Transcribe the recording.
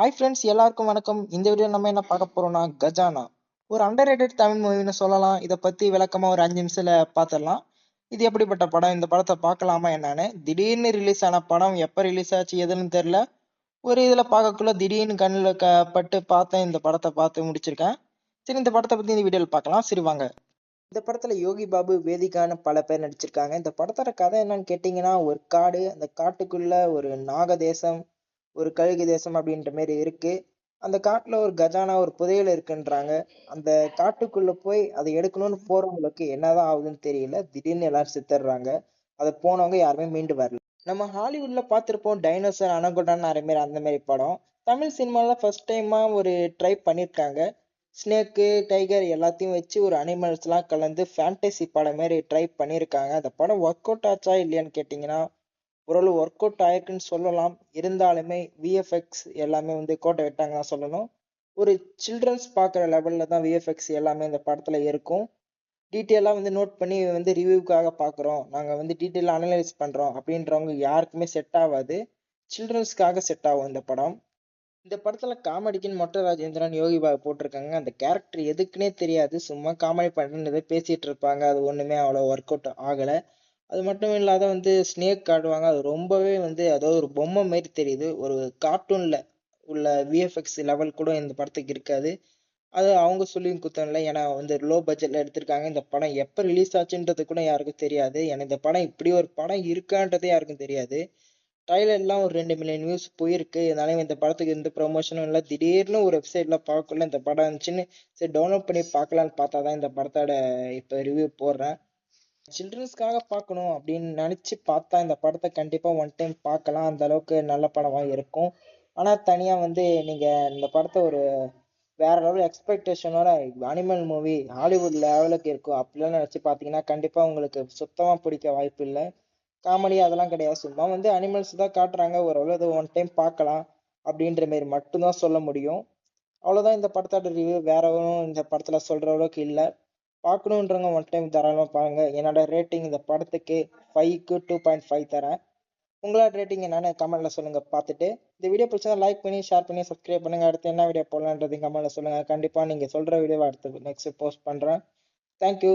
Hi friends, எல்லாருக்கும் வணக்கம். இந்த வீடியோ நம்ம என்ன பார்க்க போறோம்னா கஜானா. ஒரு அண்டர்ரேட்டட் தமிழ் மூவின்னு சொல்லலாம். இதை பத்தி விளக்கமா ஒரு 5 நிமிஷத்துல பார்த்துடலாம். இது எப்படிப்பட்ட படம், இந்த படத்தை பார்க்கலாமா என்னன்னு. திடீர்னு ரிலீஸ் ஆன படம் எப்ப ரிலீஸ் ஆச்சு எதுன்னு தெரியல. ஒரு இதுல பார்க்கக்குள்ள திடீர்னு கண்ணுல பட்டு பார்த்தேன். இந்த படத்தை பார்த்து முடிச்சிருக்கேன். சரி, இந்த படத்தை பத்தி இந்த வீடியோல பார்க்கலாம். சரி வாங்க. இந்த படத்துல யோகி பாபு, வேதிகான்னு பல பேர் நடிச்சிருக்காங்க. இந்த படத்தோட கதை என்னன்னு கேட்டீங்கன்னா, ஒரு காடு, அந்த காட்டுக்குள்ள ஒரு நாக தேசம், ஒரு கழுகு தேசம் அப்படின்ற மாதிரி இருக்கு. அந்த காட்டுல ஒரு கஜானா, ஒரு புதையல் இருக்குன்றாங்க. அந்த காட்டுக்குள்ள போய் அதை எடுக்கணும்னு போறவங்களுக்கு என்னதான் ஆகுதுன்னு தெரியல. திடீர்னு எல்லாரும் செத்துடுறாங்க. அதை போனவங்க யாருமே மீண்டு வரல. நம்ம ஹாலிவுட்ல பார்த்திருப்போம் டைனோசர், அனகொண்டான்னு நிறைய பேர் அந்த மாதிரி படம். தமிழ் சினிமால ஃபர்ஸ்ட் டைமா ஒரு ட்ரை பண்ணிருக்காங்க. ஸ்னேக்கு, டைகர் எல்லாத்தையும் வச்சு ஒரு அனிமல்ஸ் எல்லாம் கலந்து ஃபேண்டசி படம் மாதிரி ட்ரை பண்ணியிருக்காங்க. அந்த படம் ஒர்க் அவுட் ஆச்சா இல்லையான்னு கேட்டிங்கன்னா, ஓரளவு ஒர்க் அவுட் ஆயிருக்குன்னு சொல்லலாம். இருந்தாலுமே விஎஃப்எக்ஸ் எல்லாமே கோட்டை விட்டாங்க தான் சொல்லணும். ஒரு சில்ட்ரன்ஸ் பார்க்குற லெவலில் தான் விஎஃப்எக்ஸ் எல்லாமே இந்த படத்தில் இருக்கும். டீட்டெயிலாக நோட் பண்ணி ரிவ்யூக்காக பார்க்குறோம், நாங்கள் டீட்டெயிலாக அனலைஸ் பண்ணுறோம் அப்படின்றவங்க யாருக்குமே செட் ஆகாது. சில்ட்ரன்ஸ்க்காக செட் ஆகும் இந்த படம். இந்த படத்துல காமெடிக்குன்னு மொட்டை ராஜேந்திரன், யோகி பாபு போட்டிருக்காங்க. அந்த கேரக்டர் எதுக்குன்னே தெரியாது, சும்மா காமெடி பண்றேன்னு பேசிட்டு இருப்பாங்க. அது ஒண்ணுமே அவ்வளோ ஒர்க் அவுட் ஆகல. அது மட்டும் இல்லாத ஸ்னேக் காட்டுவாங்க. அது ரொம்பவே அதாவது ஒரு பொம்மை மாதிரி தெரியுது. ஒரு கார்ட்டூன்ல உள்ள விஎஃப்எக்ஸ் லெவல் கூட இந்த படத்துக்கு இருக்காது. அது அவங்க சொல்லியும் குத்தம் இல்லை. ஏன்னா லோ பட்ஜெட்ல எடுத்திருக்காங்க. இந்த படம் எப்ப ரிலீஸ் ஆச்சுன்றது கூட யாருக்கும் தெரியாது. ஏன்னா இந்த படம் இப்படி ஒரு படம் இருக்கான்றதே யாருக்கும் தெரியாது. ட்ரைலர்லாம் ஒரு 2 மில்லியன் வியூஸ் போயிருக்கு. அதனால இந்த படத்துக்கு எந்த ப்ரொமோஷனும் இல்லை. திடீர்னு ஒரு வெப்சைட்ல பார்க்கல இந்த படம் இருந்துச்சுன்னு சரி டவுன்லோட் பண்ணி பார்க்கலான்னு பார்த்தா தான் இந்த படத்தோட இப்போ ரிவ்யூ போடுறேன். சில்ட்ரன்ஸ்க்காக பார்க்கணும் அப்படின்னு நினைச்சு பார்த்தா இந்த படத்தை கண்டிப்பா ஒன் டைம் பார்க்கலாம். அந்த அளவுக்கு நல்ல படமா இருக்கும். ஆனா தனியா நீங்க இந்த படத்தை ஒரு வேற லெவல் எக்ஸ்பெக்டேஷனோட அனிமல் மூவி ஹாலிவுட் லெவலுக்கு இருக்கும் அப்படிலாம் நினைச்சு பார்த்தீங்கன்னா கண்டிப்பா உங்களுக்கு சுத்தமா பிடிக்க வாய்ப்பு இல்லை. காமெடி அதெல்லாம் கிடையாது. சும்மா அனிமல்ஸ் தான் காட்டுறாங்க. ஓரளவு ஒன் டைம் பார்க்கலாம் அப்படின்ற மாதிரி மட்டும்தான் சொல்ல முடியும். அவ்வளவுதான் இந்த படத்தோட ரிவ்யூ. வேற ஒன்றும் இந்த படத்துல சொல்ற அளவுக்கு இல்லை. பார்க்கணுன்றவங்க ஒன் டைம் தாராளமா பாருங்க. என்னோட ரேட்டிங் இந்த படத்துக்கு 5க்கு 2.5 தரேன். உங்களோட ரேட்டிங் என்னன்னு கமெண்ட்ல சொல்லுங்க பார்த்துட்டு. இந்த வீடியோ பிடிச்சா லைக் பண்ணி, ஷேர் பண்ணி, சப்ஸ்கிரைப் பண்ணுங்க. அடுத்து என்ன வீடியோ போடலான்றது கமெண்ட்ல சொல்லுங்க. கண்டிப்பா நீங்க சொல்ற வீடியோவை அடுத்து நெக்ஸ்ட் போஸ்ட் பண்றேன். தேங்க்யூ.